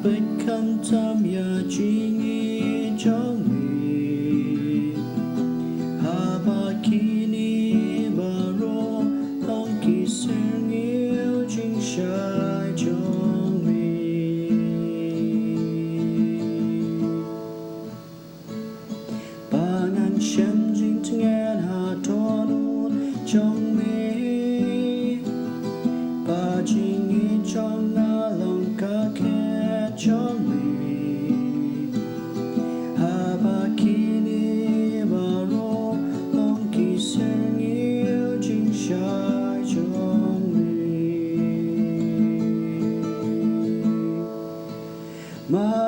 ปิดคำถามอย่าจีงีจ้องมีหาบาคีนีบารอต้องกีเสียงเงียวจิงชายจ้องมีปานันเช่นจิงทั้งแงนหาทอนูนจ้องมีปาจิงอีจ้องนาลงกาแค่จ้องมีหาบาคีนีบารอต้องกีเสียงเงียวจิงชายจ้องมีมา